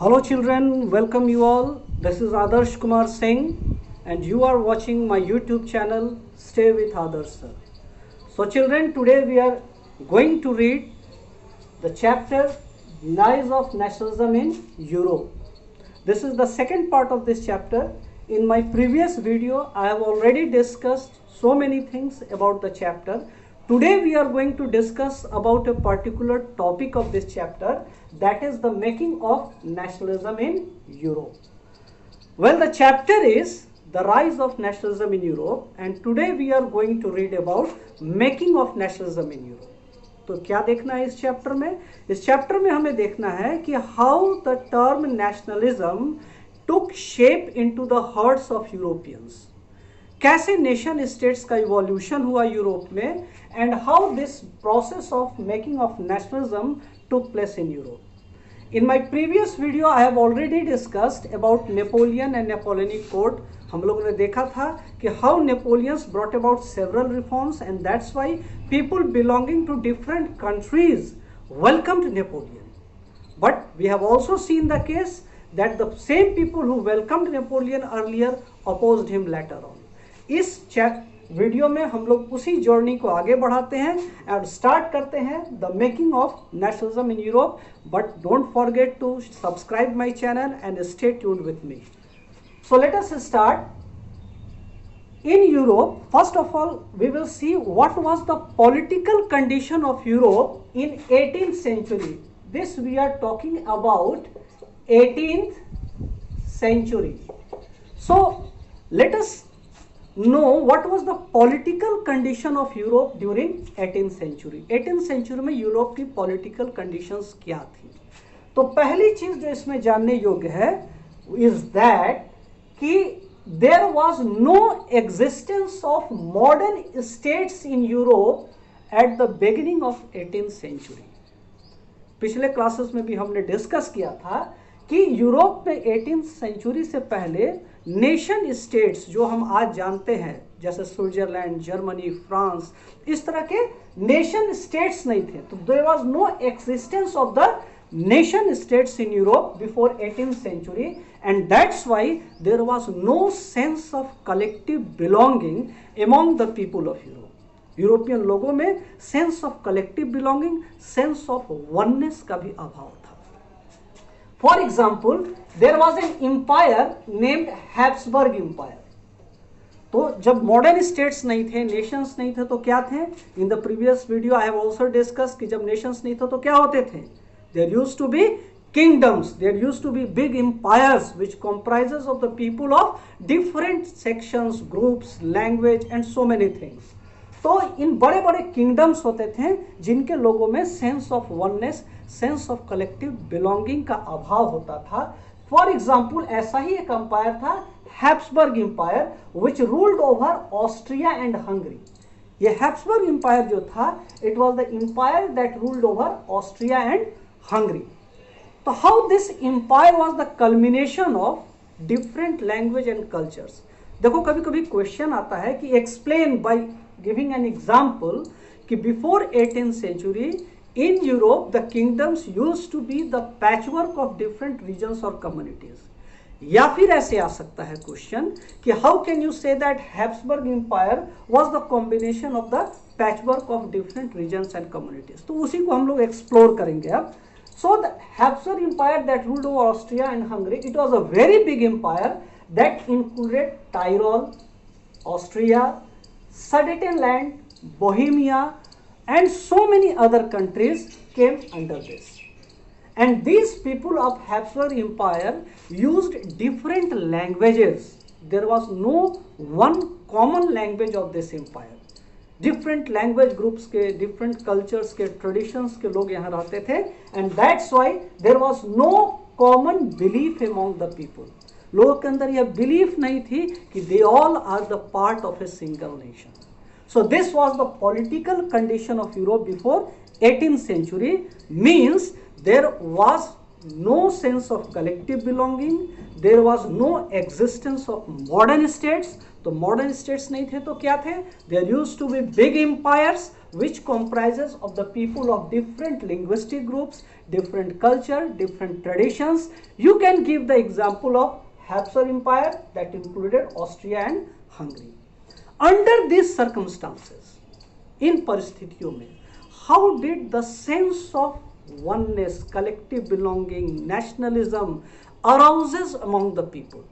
Hello children, welcome you all. This is Adarsh Kumar Singh and you are watching my YouTube channel Stay with Adarsh Sir. So children, today we are going to read the chapter Rise of Nationalism in Europe. This is the second part of this chapter. In my previous video, I have already discussed so many things about the chapter. Today we are going to discuss about a particular topic of this chapter, that is the making of nationalism in Europe. Well, the chapter is the rise of nationalism in Europe and today we are going to read about making of nationalism in Europe. तो क्या देखना है इस chapter में? इस chapter में हमें देखना है कि how the term nationalism took shape into the hearts of Europeans, कैसे नेशन स्टेट्स का इवोल्यूशन हुआ यूरोप में and how this process of making of nationalism took place in Europe. In my previous video, I have already discussed about Napoleon and Napoleonic Code. हम लोगों ने देखा था कि how Napoleon brought about several reforms and that's why people belonging to different countries welcomed Napoleon. But we have also seen the case that the same people who welcomed Napoleon earlier opposed him later on. इस video में हम लोग उसी journey को आगे बढ़ाते हैं और स्टार्ट करते हैं the making of nationalism in Europe. But don't forget to subscribe my channel and stay tuned with me. So let us start. In Europe, first of all, we will see what was the political condition of Europe in 18th century. This we are talking about 18th century. So let us know what was the political condition of Europe during 18th century. 18th century में Europe की political conditions क्या थी? तो पहली चीज जो इसमें जानने योग्य है is that कि there was no existence of modern states in Europe at the beginning of 18th century. पिछले क्लासेस में भी हमने डिस्कस किया था कि यूरोप में 18th सेंचुरी से पहले नेशन स्टेट्स जो हम आज जानते हैं जैसे स्विट्जरलैंड, जर्मनी, फ्रांस, इस तरह के नेशन स्टेट्स नहीं थे. तो there was no existence of the nation states in Europe before 18th century and that's why there was no sense of collective belonging among the people of Europe. European लोगों में sense of collective belonging, sense of oneness का भी अभाव था. For example, there was an empire named Habsburg Empire. तो जब modern states नहीं थे, नेशंस नहीं थे, तो क्या थे? In the previous video I have also discuss कि जब नेशंस नहीं थे तो क्या होते थे? There used to be kingdoms, there used to be big empires which comprises of the people of different sections, groups, language and so many things. तो इन बड़े बड़े किंगडम्स होते थे जिनके लोगों में sense of oneness, sense of collective belonging का अभाव होता था. फॉर एग्जाम्पल ऐसा ही एक अंपायर था Habsburg empire which ruled over Austria and Hungary. ये हैब्सबर्ग एम्पायर जो था it was the empire that ruled over Austria and Hungary. तो how this empire was the culmination of different language and cultures. देखो कभी कभी question आता है कि explain by giving an example कि before 18th century in Europe the kingdoms used to be the patchwork of different regions or communities. या फिर ऐसे आ सकता है क्वेश्चन कि how can you say that Habsburg empire was the combination of the patchwork of different regions and communities. तो उसी को हम लोग एक्सप्लोर करेंगे अब. So the Habsburg empire that ruled over Austria and Hungary, it was a very big empire that included Tyrol, Austria, Sudetenland, Bohemia and so many other countries came under this. And these people of Habsburg Empire used different languages. There was no one common language of this empire. Different language groups के, different cultures के, traditions के लोग यहाँ रहते थे and that's why there was no common belief among the people. लोगों के अंदर यह बिलीफ नहीं थी कि they all are the part of a single nation. So this was the political condition of Europe before 18th century. Means there was no sense of collective belonging, there was no existence of modern states. तो modern states नहीं थे तो क्या थे? There used to be big empires which comprises of the people of different linguistic groups, different culture, different traditions. You can give the example of Habsburg Empire that included Austria and Hungary. Under these circumstances, इन परिस्थितियों में, how did the sense of oneness, collective belonging, nationalism arouses among the people?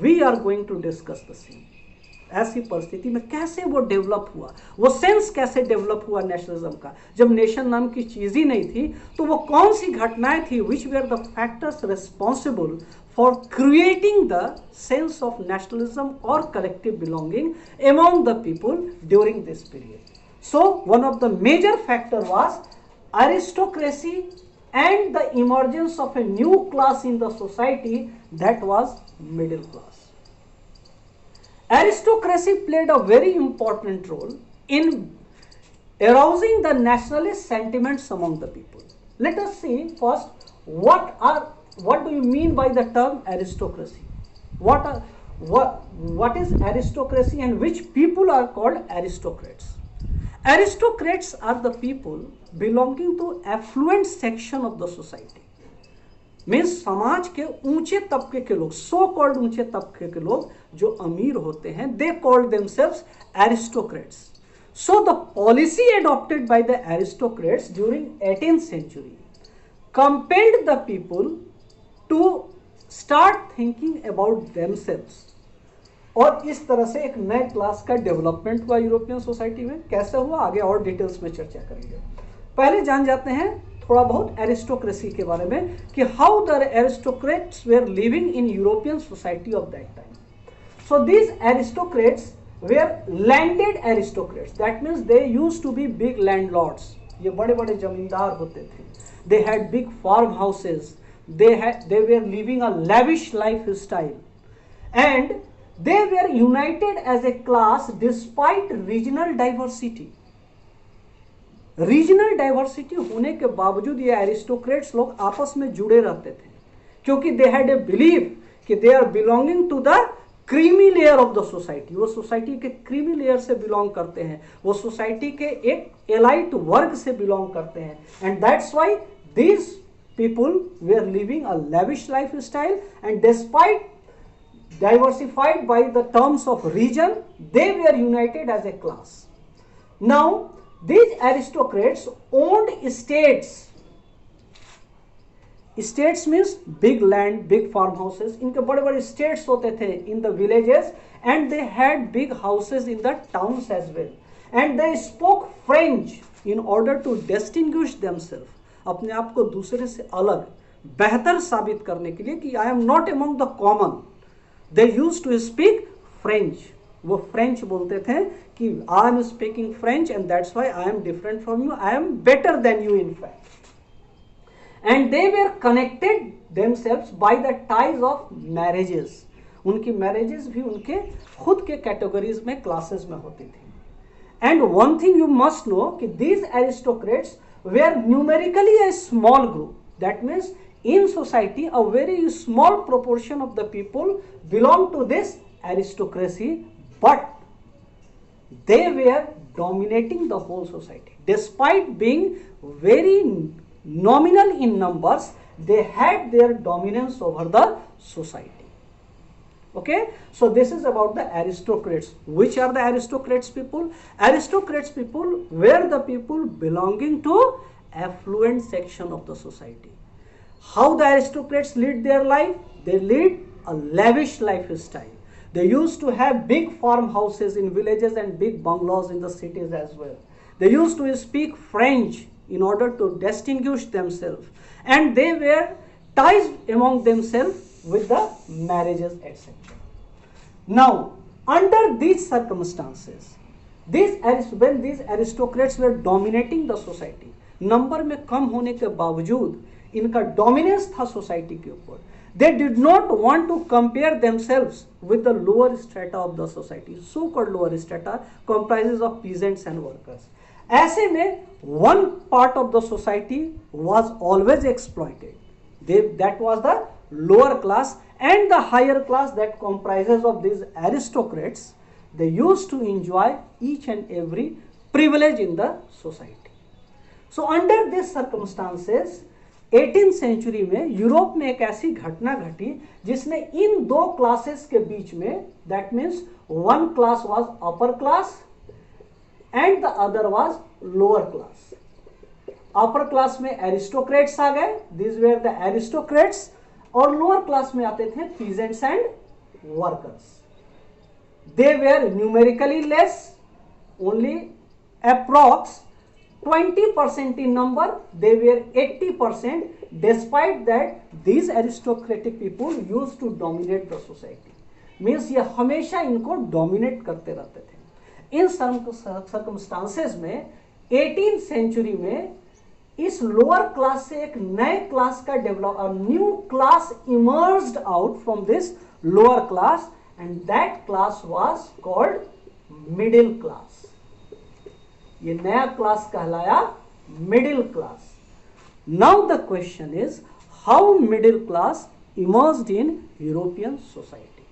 We are going to discuss the same. ऐसी परिस्थिति में कैसे वो develop हुआ, वो sense कैसे डेवलप हुआ नेशनलिज्म का, जब नेशन नाम की चीज ही नहीं थी, तो वो कौन सी घटनाएं थी विच where the factors responsible for creating the sense of nationalism or collective belonging among the people during this period. So one of the major factor was aristocracy and the emergence of a new class in the society, that was middle class. Aristocracy played a very important role in arousing the nationalist sentiments among the people. Let us see first what do you mean by the term aristocracy? What is aristocracy and which people are called aristocrats? Aristocrats are the people belonging to affluent section of the society. Means समाज के ऊंचे तबके के लोग, so called ऊंचे तबके के लोग जो अमीर होते हैं, they called themselves aristocrats. So the policy adopted by the aristocrats during 18th century compelled the people to start thinking about themselves. और इस तरह से एक नए क्लास का डेवलपमेंट हुआ यूरोपियन सोसाइटी में. कैसे हुआ, आगे और डिटेल्स में चर्चा करेंगे. पहले जान जाते हैं थोड़ा बहुत एरिस्टोक्रेसी के बारे में कि how the aristocrats were living in European society of that time. So these aristocrats were landed aristocrats. That means they used to be big landlords. ये बड़े बड़े जमींदार होते थे. They had big farm houses. They were living a lavish lifestyle, and they were united as a class despite regional diversity. Regional diversity होने के बावजूद ये एरिस्टोक्रेट्स लोग आपस में जुड़े रहते थे, क्योंकि they had a believe that they are belonging to the creamy layer of the society. वो सोसाइटी के क्रीमी लेयर से बिलोंग करते हैं, वो सोसाइटी के एक एलाइट वर्ग से बिलोंग करते हैं. And that's why these people were living a lavish lifestyle, and despite diversified by the terms of region, they were united as a class. Now these aristocrats owned estates. Estates means big land, big farmhouses. इनके बड़े बड़े states होते थे in the villages, and they had big houses in the towns as well, and they spoke French in order to distinguish themselves. अपने आप को दूसरे से अलग बेहतर साबित करने के लिए कि I am not among the common, they used to speak French. वो फ्रेंच बोलते थे कि I am speaking French and that's why I am different from you, I am better than you in fact. And they were connected themselves by the ties of marriages. उनकी marriages भी उनके खुद के categories में, classes में होती थी. And one thing you must know कि these aristocrats were numerically a small group. That means in society a very small proportion of the people belong to this aristocracy, but they were dominating the whole society. Despite being very nominal in numbers, they had their dominance over the society. Okay, so this is about the aristocrats. Which are the aristocrats people? Aristocrats people were the people belonging to affluent section of the society. How the aristocrats lead their life? They lead a lavish lifestyle. They used to have big farmhouses in villages and big bungalows in the cities as well. They used to speak French in order to distinguish themselves, and they were ties among themselves with the marriages, etc. Now, under these circumstances, when these aristocrats were dominating the society, number में कम होने के बावजूद इनका dominance था society के ऊपर. They did not want to compare themselves with the lower strata of the society. So-called lower strata comprises of peasants and workers. ऐसे में one part of the society was always exploited. that was the lower class, and the higher class that comprises of these aristocrats, they used to enjoy each and every privilege in the society. So under these circumstances 18th century में Europe में एक ऐसी घटना घटी जिसने इन दो classes के बीच में, that means one class was upper class and the other was lower class. Upper class में एरिस्टोक्रेट्स आ गए, दिस वेर द एरिस्टोक्रेट्स, और लोअर क्लास में आते थे peasants and workers. They were numerically less, only approx 20% in number, they were 80%. Despite that, these aristocratic people used to dominate the society. Means ये हमेशा इनको dominate करते रहते थे. इन circumstances में 18th century में इस lower class से एक नए class का develop, a new class emerged out from this lower class, and that class was called middle class. ये नया क्लास कहलाया middle class. Now the question is how middle class emerged in European society.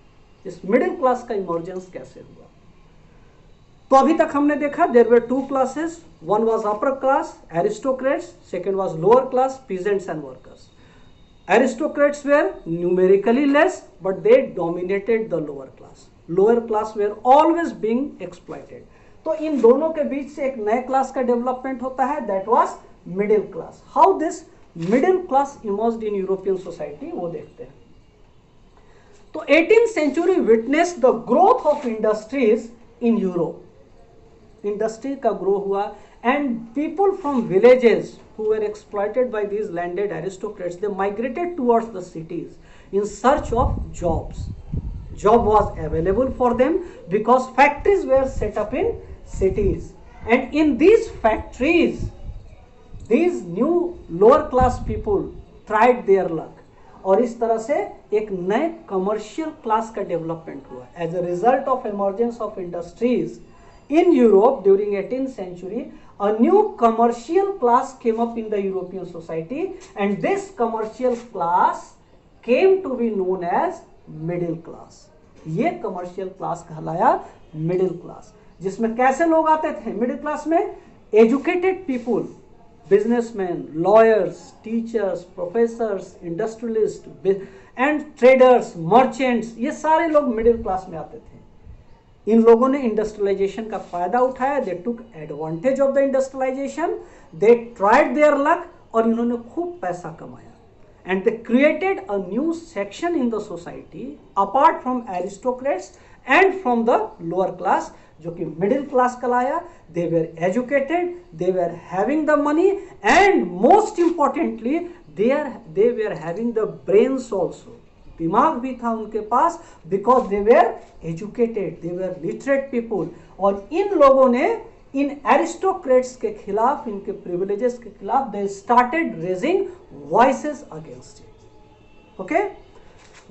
इस middle class का emergence कैसे हुआ? तो अभी तक हमने देखा there were two classes, one was upper class aristocrats, second was lower class peasants and workers. Aristocrats were numerically less but they dominated the lower class. Lower class were always being exploited. तो इन दोनों के बीच से एक नए class का development होता है, that was middle class. How this middle class emerged in European society वो देखते हैं. तो 18th century witnessed the growth of industries in Europe. Industry का ग्रो हुआ and people from villages who were exploited by these landed aristocrats, they migrated towards the cities in search of jobs. Job was available for them because factories were set up in cities, and in these factories these new lower class people tried their luck, और इस तरह से एक नए commercial class का development हुआ. As a result of emergence of industries in Europe during 18th century, a new commercial class came up in the European society, and this commercial class came to be known as middle class. ये commercial class कहलाया middle class, जिसमें कैसे लोग आते थे middle class में? Educated people, businessman, lawyers, teachers, professors, industrialist and traders, merchants, ये सारे लोग मिडिल क्लास में आते थे. इन लोगों ने इंडस्ट्रियलाइजेशन का फायदा उठाया, they took advantage of the industrialization, they tried their luck, और इन्होंने खूब पैसा कमाया. And they created a new section in the society apart from aristocrats and from the lower class, जो कि middle class कहलाया. They were educated, they were having the money, and most importantly they were having the brains also. दिमाग भी था उनके पास, because they were educated, they were literate people. और इन लोगों ने इन एरिस्टोक्रेट्स के खिलाफ, इनके प्रिविलेजेस के खिलाफ, they started raising voices against it. Okay,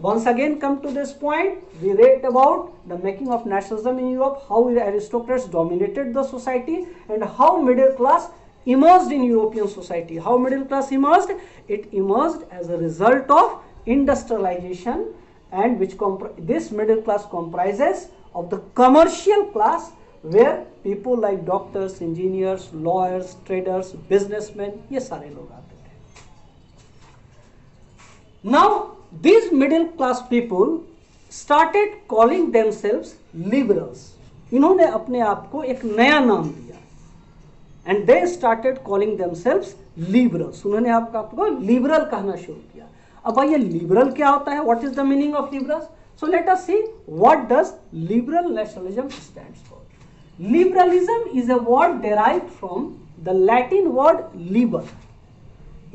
once again come to this point, we read about the making of nationalism in Europe, how aristocrats dominated the society, and how middle class emerged in European society. How middle class emerged? It emerged as a result of industrialization, and which this middle class comprises of the commercial class, where people like doctors, engineers, lawyers, traders, businessmen, ये सारे लोग आते थे. Now these middle class people started calling themselves liberals. इन्होंने अपने आप को एक नया नाम दिया, and they started calling themselves liberals. उन्होंने आपको लिबरल कहना शुरू किया. अब भाई ये लिबरल क्या होता है? What is the meaning of liberals? So let us see what does liberal nationalism stands for. Liberalism is a word derived from the Latin word liber.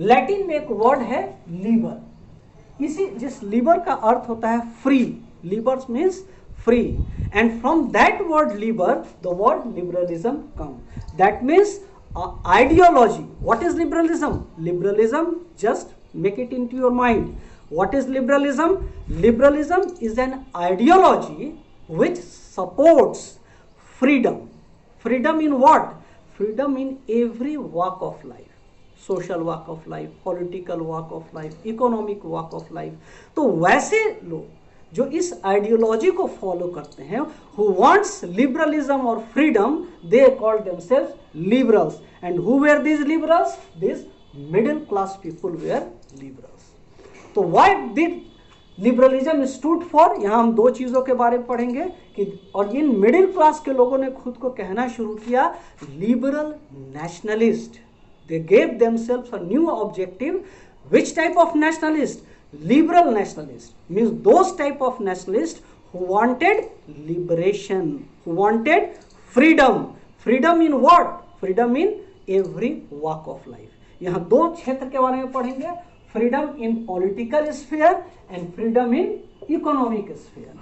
Latin में एक वर्ड है liber. इसी जिस लिबर का अर्थ होता है free, Libre means free, and from that word Libre the word liberalism come. That means ideology. What is liberalism? Liberalism, just make it into your mind. What is liberalism? Liberalism is an ideology which supports freedom. Freedom in what? Freedom in every walk of life. Social walk of life, political walk of life, economic walk of life. तो वैसे लोग जो इस ideology को follow करते हैं, who wants liberalism और freedom, they call themselves liberals. And who were these liberals? This middle class people were liberals. तो what did liberalism stood for? यहां हम दो चीजों के बारे में पढ़ेंगे कि, और इन मिडिल क्लास के लोगों ने खुद को कहना शुरू किया liberal nationalist. They gave themselves a new objective. Which type of nationalist? Liberal nationalist means those type of nationalists who wanted liberation, who wanted freedom. Freedom in what? Freedom in every walk of life. यहाँ दो क्षेत्र के बारे में पढ़ेंगे, freedom in political sphere and freedom in economic sphere.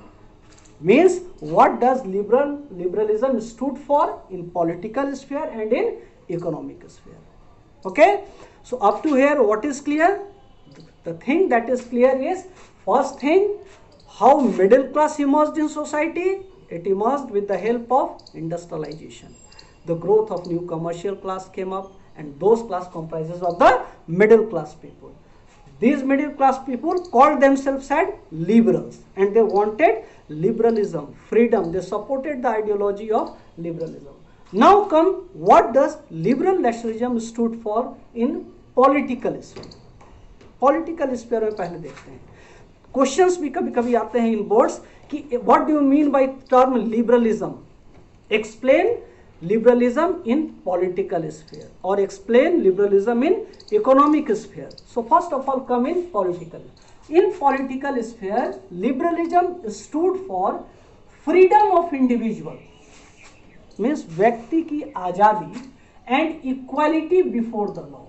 Means what does liberalism stood for in political sphere and in economic sphere. Okay, so up to here what is clear? The thing that is clear is, first thing, how middle class emerged in society. It emerged with the help of industrialization. The growth of new commercial class came up, and those class comprises of the middle class people. These middle class people called themselves as liberals, and they wanted liberalism, freedom. They supported the ideology of liberalism. Now come, what does liberal nationalism stood for in political sphere? Political sphere में पहले देखते हैं। Questions भी कभी कभी आते हैं in boards कि what do you mean by term liberalism? Explain liberalism in political sphere और explain liberalism in economic sphere. So first of all come in political. In political sphere liberalism stood for freedom of individual, means व्यक्ति की आजादी and equality before the law.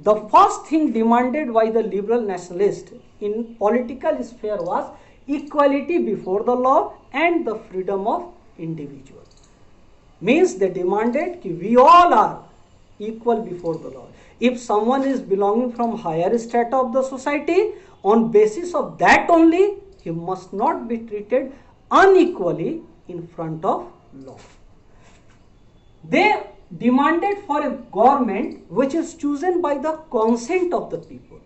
The first thing demanded by the liberal nationalists in political sphere was equality before the law and the freedom of individual. Means they demanded that we all are equal before the law. If someone is belonging from higher strata of the society, on basis of that only, he must not be treated unequally in front of law. They demanded for a government which is chosen by the consent of the people.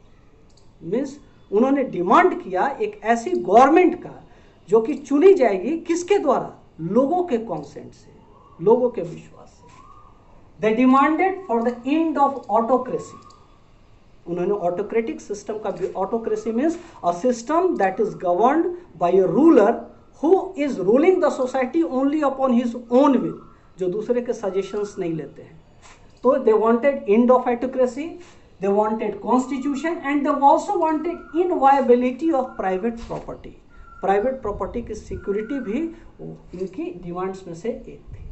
Means उन्होंने demand किया एक ऐसी government का जो कि चुनी जाएगी किसके द्वारा? लोगों के कॉन्सेंट से, लोगों के विश्वास से। They demanded for the end of autocracy. उन्होंने ऑटोक्रेटिक सिस्टम का भी, autocracy means a system that is governed by a ruler who is ruling the society only upon his own will, जो दूसरे के सजेशंस नहीं लेते हैं। तो they wanted end of autocracy, they wanted constitution and they also wanted inviolability of private property. Private property की security भी इनकी डिमांड्स में से एक थी।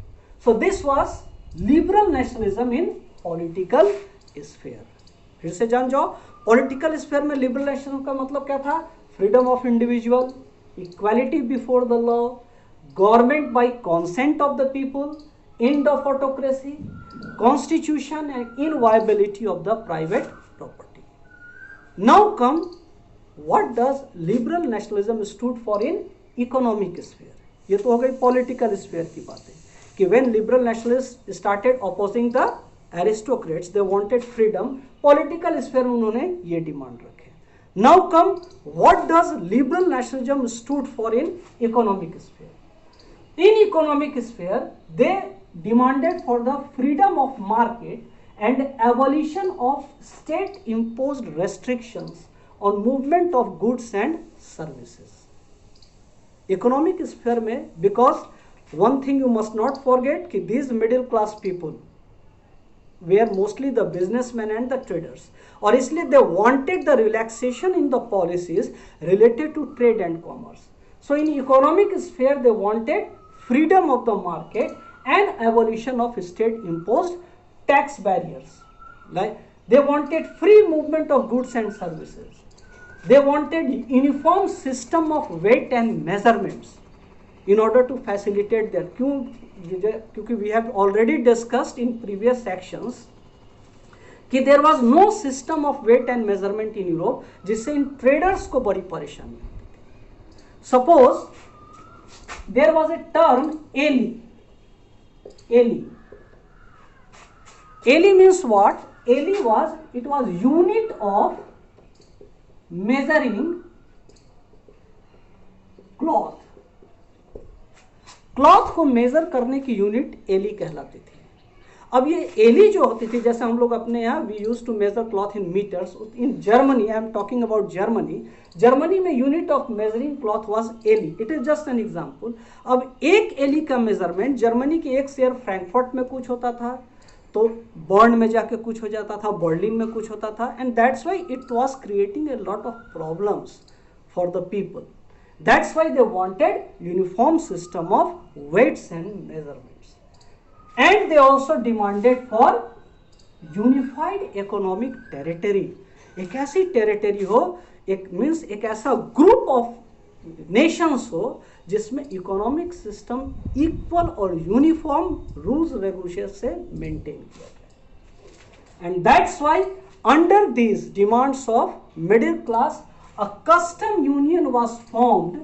So this was liberal nationalism in political sphere. फिर से जान जाओ, पॉलिटिकल स्फीयर में लिबरल नेशनलिज्म का मतलब क्या था? Freedom of individual, equality before the law, government by consent of the people, end of autocracy, constitution and inviolability of the private property. Now come, what does liberal nationalism stood for in economic sphere? ये तो हो गई political sphere की बातें कि when liberal nationalists started opposing the aristocrats, they wanted freedom. Political sphere में उन्होंने ये डिमांड रखे। Now come, what does liberal nationalism stood for in economic sphere? In economic sphere, they demanded for the freedom of market and abolition of state imposed restrictions on movement of goods and services. Economic sphere में, because one thing you must not forget कि these middle class people were mostly the businessmen and the traders, और इसलिए they wanted the relaxation in the policies related to trade and commerce. So in economic sphere they wanted freedom of the market and abolition of state imposed tax barriers. Like they wanted free movement of goods and services. They wanted uniform system of weight and measurements in order to facilitate their, क्योंकि we have already discussed in previous sections कि there was no system of weight and measurement in Europe, जिससे इन traders को बड़ी परेशानी होती थी। Suppose there was a term Eli, Eli Eli means what? Eli was, it was unit of measuring cloth. Cloth को major करने की unit Eli कहलाती थी. अब ये एली जो होती थी, जैसे हम लोग अपने यहाँ we use to measure cloth in meters, in Germany, I am talking about Germany, Germany में unit of measuring cloth was ell. It is just an example. अब एक एली का मेजरमेंट, जर्मनी की एक शेयर फ्रैंकफर्ट में कुछ होता था, तो बर्न में जाके कुछ हो जाता था, बर्लिन में कुछ होता था, and that's why it was creating a lot of problems for the people. That's why they wanted uniform system of weights and measurements. And they also demanded for unified economic territory. एक ऐसी territory हो, एक means एक ऐसा group of Nations हो जिसमें economic system equal और uniform rules regulation से मेंटेन किया जाए. And that's why under these demands of middle class a custom union was formed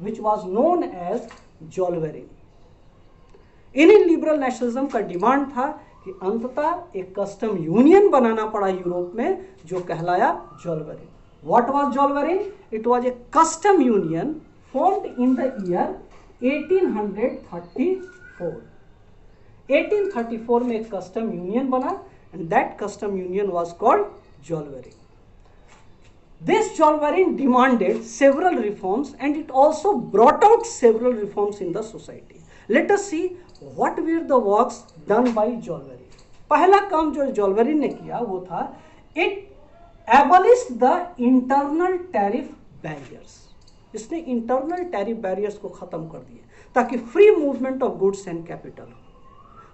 which was known as Zollverein. In liberal nationalism का demand था कि अंततः एक कस्टम यूनियन बनाना पड़ा यूरोप में जो कहलाया Zollverein. What was Zollverein? It was a custom union formed in the year 1834. 1834 में एक कस्टम यूनियन बना and that custom union was called Zollverein. This Zollverein demanded several reforms and it also brought out several reforms in the society. Let us see what were the works done by Zollverein. पहला काम जो Zollverein ने किया वो था, it abolished the internal tariff barriers. इसने internal tariff barriers को खत्म कर दिए ताकि free movement of goods and capital.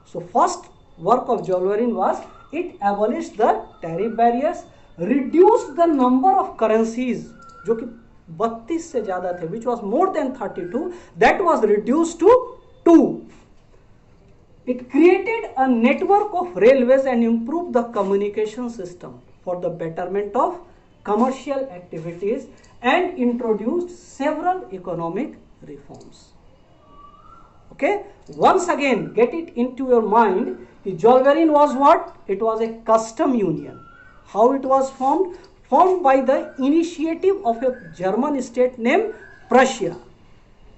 So first work of Zollverein was it abolished the tariff barriers, reduced the number of currencies जो कि 32 से ज्यादा थे, which was more than 32, that was reduced to 2. It created a network of railways and improved the communication system for the betterment of commercial activities and introduced several economic reforms. Okay, once again get it into your mind. Zollverein was what? It was a custom union. How it was formed? Formed by the initiative of a German state named Prussia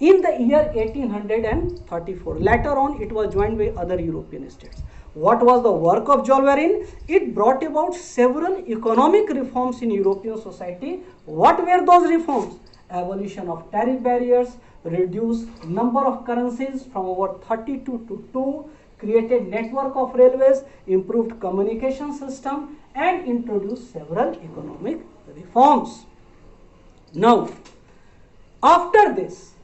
in the year 1834. Later on, it was joined by other European states. What was the work of Zollverein? It brought about several economic reforms in European society. What were those reforms? Abolition of tariff barriers, reduced number of currencies from over 32 to 2, created network of railways, improved communication system, and introduced several economic reforms. Now, after this,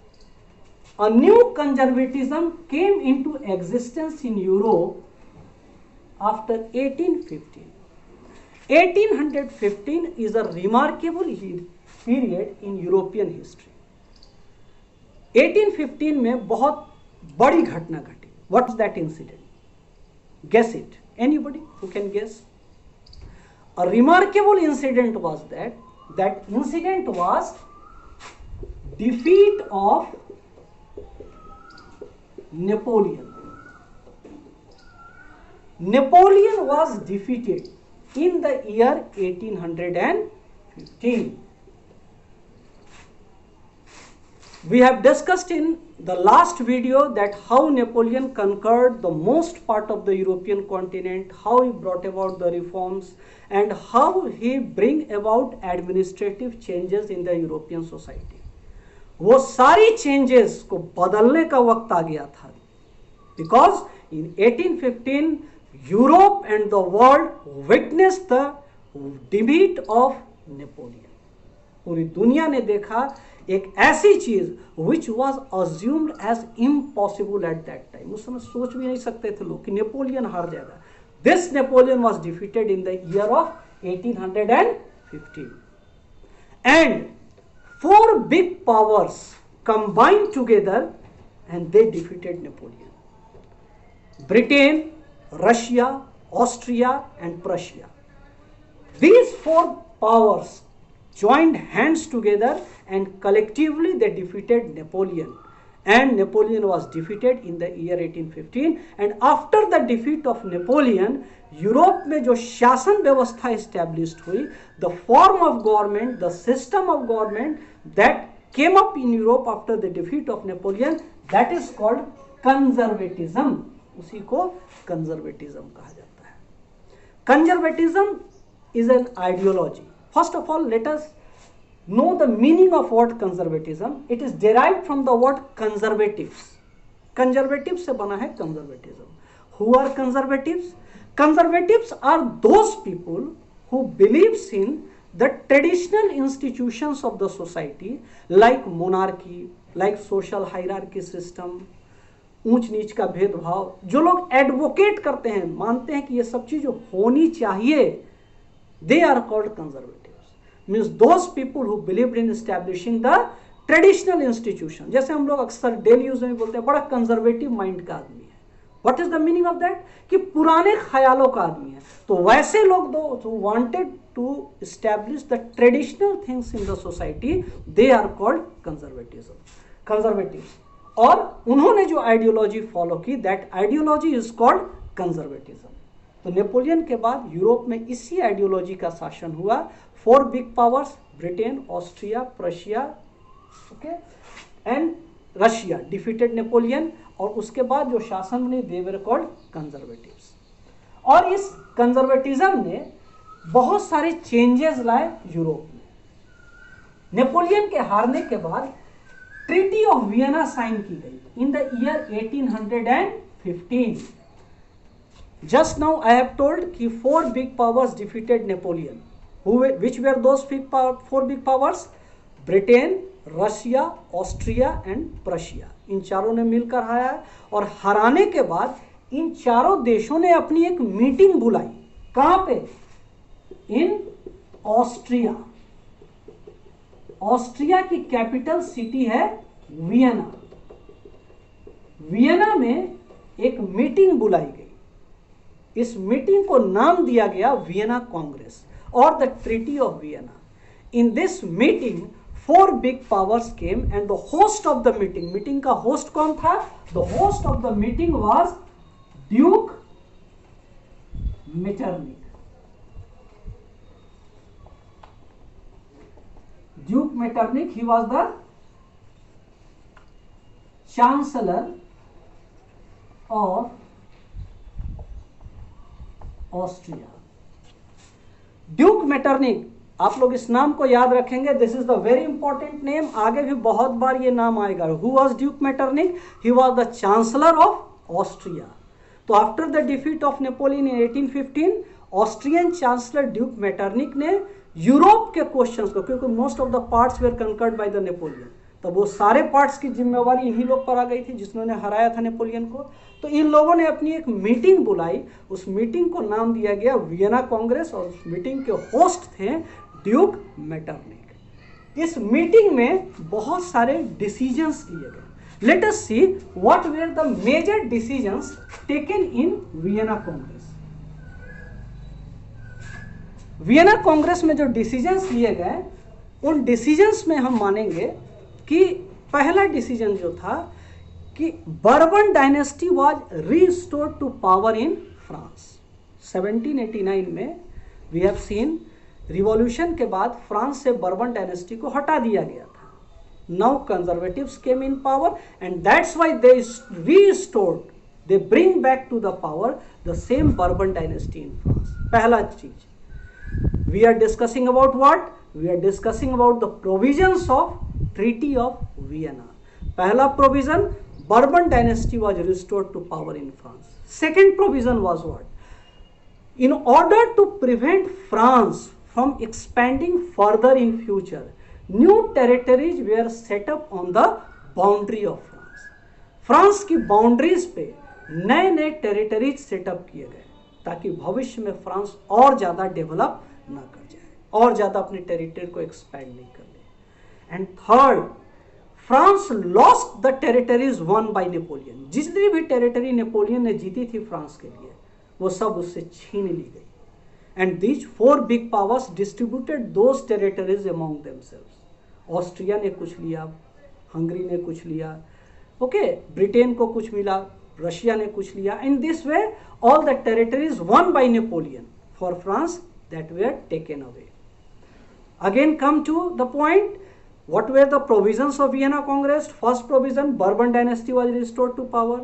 a new conservatism came into existence in Europe after 1815. 1815 is a remarkable period in European history. 1815 में बहुत बड़ी घटना घटी. What is that incident? Guess it. Anybody who can guess? A remarkable incident was that incident was defeat of Napoleon. Napoleon was defeated in the year 1815. We have discussed in the last video that how Napoleon conquered the most part of the European continent, how he brought about the reforms, and how he bring about administrative changes in the European society. वो सारी changes को बदलने का वक्त आ गया था, because in 1815 Europe and the world witnessed the defeat of Napoleon. पूरी दुनिया ने देखा एक ऐसी चीज which was assumed as impossible at that time. उस समय सोच भी नहीं सकते थे लोग कि नेपोलियन हार जाएगा. This Napoleon was defeated in the year of 1815. And 4 big powers combined together and they defeated Napoleon. Britain, Russia, Austria and Prussia. These 4 powers joined hands together and collectively they defeated Napoleon. and Napoleon was defeated in the year 1815. And after the defeat of Napoleon, Europe में जो शासन व्यवस्था established हुई, the form of government, the system of government that came up in Europe after the defeat of Napoleon, that is called conservatism. उसी को conservatism कहा जाता है. Conservatism is an ideology. First of all, let us know the meaning of word conservatism. It is derived from the word conservatives. Conservatives से बना है conservatism. Who are conservatives? Conservatives are those people who believes in the traditional institutions of the society, like monarchy, like social hierarchy system, ऊंच नीच का भेदभाव. जो लोग advocate करते हैं, मानते हैं कि ये सब चीज होनी चाहिए, they are called conservatives. Means those people who believed in establishing the traditional institution. जैसे हम लोग अक्सर डेली यूज में बोलते हैं बड़ा कंजर्वेटिव माइंड का आदमी है. What is the meaning of that? कि पुराने ख्यालों का आदमी है. तो वैसे लोग who wanted to establish the traditional things in the society, they are called conservatives. और उन्होंने जो आइडियोलॉजी फॉलो की, that ideology is called conservatism. तो नेपोलियन के बाद यूरोप में इसी आइडियोलॉजी का शासन हुआ. 4 big powers, Britain, Austria, Prussia, okay, and Russia defeated Napoleon. और उसके बाद जो शासन बने, दे वर कॉल्ड कंजर्वेटिव्स. और इस कंजर्वेटिज्म ने बहुत सारे चेंजेस लाए यूरोप में. नेपोलियन के हारने के बाद ट्रीटी ऑफ वियना साइन की गई in the year 1815. Just now I have told कि 4 big powers defeated Napoleon. Which were those 4 big powers? Britain, Russia, Austria and Prussia. इन चारों ने मिलकर हराया. और हराने के बाद इन चारों देशों ने अपनी एक मीटिंग बुलाई. कहां पे? इन ऑस्ट्रिया. ऑस्ट्रिया की कैपिटल सिटी है वियना. वियना में एक मीटिंग बुलाई गई. इस मीटिंग को नाम दिया गया वियना कांग्रेस और the treaty of Vienna. In this meeting 4 big powers came and the host of the meeting का होस्ट कौन था? The host of the meeting was Duke Metternich. Duke Metternich, he was the chancellor of Austria. Duke Metternich, आप लोग इस नाम को याद रखेंगे. This is the very important name. आगे भी बहुत बार ये नाम आएगा. Who was Duke Metternich? He was the chancellor of Austria. तो after the defeat of Napoleon in 1815, Austrian chancellor Duke Metternich ने यूरोप के क्वेश्चंस को, क्योंकि most of the parts were conquered by the Napoleon, तो वो सारे parts की जिम्मेवारी इन्हीं लोग पर आ गई थी जिन्होंने हराया था नेपोलियन को. तो इन लोगों ने अपनी एक मीटिंग बुलाई. उस मीटिंग को नाम दिया गया वियना कांग्रेस और उस मीटिंग के होस्ट थे ड्यूक मेटरनिक. इस मीटिंग में बहुत सारे डिसीजंस लिए गए. Let us see what were the major decisions taken in Vienna congress. Vienna congress में जो डिसीजंस लिए गए, उन डिसीजंस में हम मानेंगे कि पहला डिसीजन जो था कि Bourbon dynasty was restored to power in France. 1789 में वी हैव सीन रिवॉल्यूशन के बाद फ्रांस से बर्बन डायनेस्टी को हटा दिया गया था. Now conservatives came in power and that's why they restored, they bring back to the power the same Bourbon dynasty in France. पहला चीज we are discussing about what? We are discussing about the provisions of treaty of Vienna. पहला provision, Bourbon dynasty was restored to power in France. Second provision was what? In order to prevent France from expanding further in future, new territories were set up on the boundary of France. France की boundaries पे नए नए territories setup किए गए ताकि भविष्य में France और ज़्यादा डेवलप ना कर जाए, और ज़्यादा अपने टेरिटरी को एक्सपैंड नहीं कर ले. And third, France lost the territories won by Napoleon. जितनी भी टेरिटरी नेपोलियन ने जीती थी फ्रांस के लिए, वो सब उससे छीन ली गई. And these 4 big powers distributed those territories among themselves. Austria ने कुछ लिया, हंगरी ने कुछ लिया, ओके, ब्रिटेन को कुछ मिला, रशिया ने कुछ लिया. In this way all the territories won by Napoleon for France that were taken away. Again come to the point. What were the provisions of Vienna Congress? First provision, Bourbon dynasty was restored to power.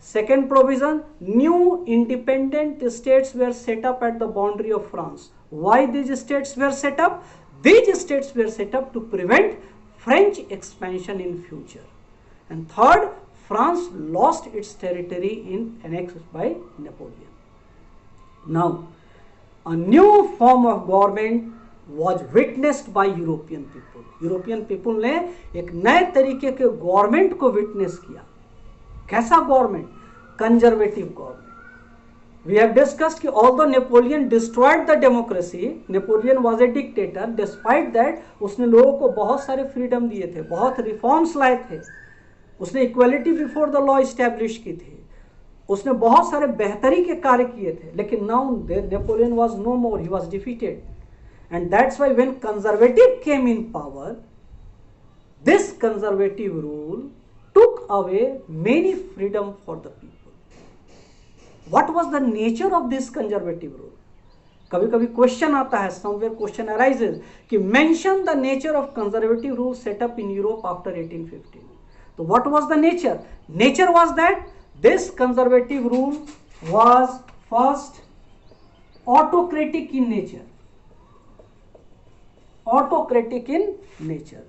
Second provision, new independent states were set up at the boundary of France. Why these states were set up? These states were set up to prevent French expansion in future. And third, France lost its territory in annexed by Napoleon. Now, a new form of government was witnessed by European people. European people ने एक नए तरीके के government को witness किया. कैसा government? Conservative government. We have discussed कि although Napoleon destroyed the democracy, Napoleon was a dictator, despite that उसने लोगों को बहुत सारे फ्रीडम दिए थे, बहुत रिफॉर्म्स लाए थे, उसने equality before the law establish की थी, उसने बहुत सारे बेहतरी के कार्य किए थे. लेकिन now Napoleon was no more, he was defeated. And that's why when conservative came in power, this conservative rule took away many freedom for the people. What was the nature of this conservative rule? कभी कभी question आता है, somewhere question arises कि mention the nature of conservative rule set up in Europe after 1815. So what was the nature? Nature was that this conservative rule was first autocratic in nature. Autocratic in nature.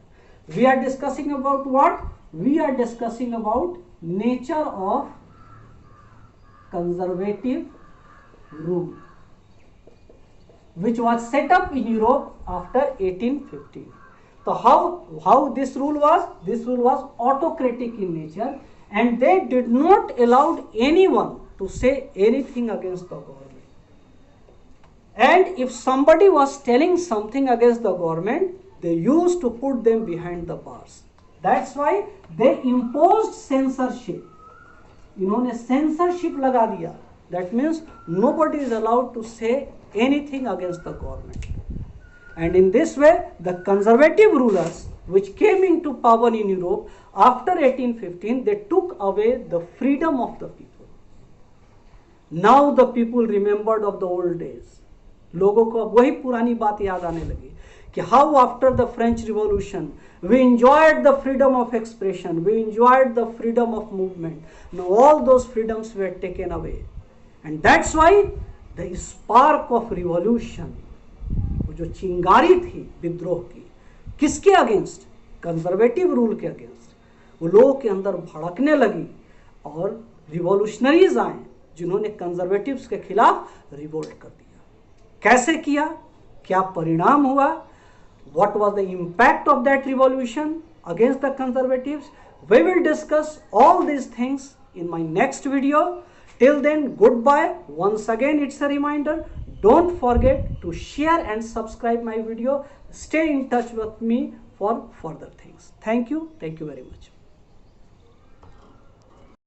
We are discussing about what? We are discussing about nature of conservative rule, which was set up in Europe after 1815. So how this rule was? This rule was autocratic in nature, and they did not allow anyone to say anything against the government. And if somebody was telling something against the government, they used to put them behind the bars. That's why they imposed censorship. इन्होंने censorship लगा दिया. That means nobody is allowed to say anything against the government. And in this way, the conservative rulers which came into power in Europe after 1815, they took away the freedom of the people. Now the people remembered of the old days. लोगों को अब वही पुरानी बात याद आने लगी कि how after the French revolution we enjoyed the freedom of expression, we enjoyed the freedom of movement. Now all those freedoms were taken away, and that's why the spark of revolution, वो जो चिंगारी थी विद्रोह की, किसके against? Conservative rule के against. वो लोगों के अंदर भड़कने लगी और रिवॉल्यूशनरीज आए जिन्होंने कंजर्वेटिव्स के खिलाफ रिवोल्ट कर दिया. कैसे किया, क्या परिणाम हुआ, what was the impact of that revolution against the conservatives? We will discuss all these things in my next video. Till then, goodbye. Once again, it's a reminder, don't forget to share and subscribe my video. Stay in touch with me for further things. Thank you very much.